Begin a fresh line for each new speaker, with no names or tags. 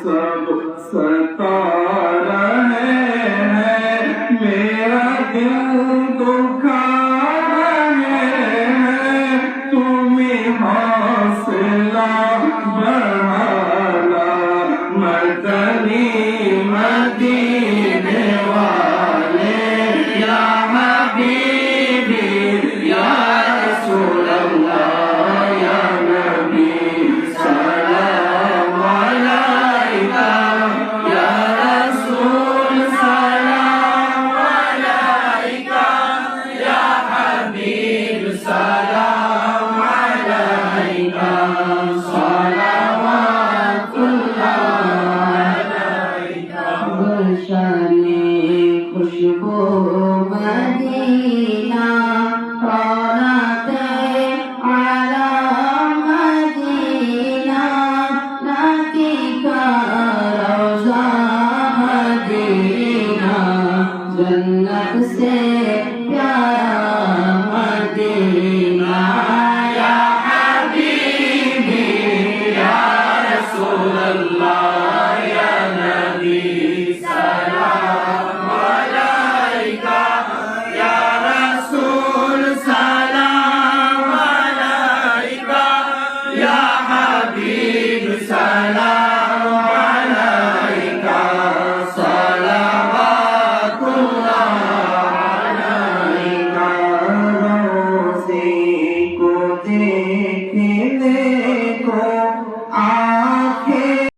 सब सता रहे हैं, मेरा दिल दुखा रहे हैं, तुम्हें हौसला बढ़ाना मदनी मदीने वाले या हबीबी या रसूल अल्लाह या नबी सलाम अलैका या रसूल सलाम अलैका या हबीब सलाम अलैका
खुशबू मदीना रौनते आला मदीना नकी का रोज़ा मदीना जन्नत से प्यारा मदीना या हबीबी या रसूल अल्लाह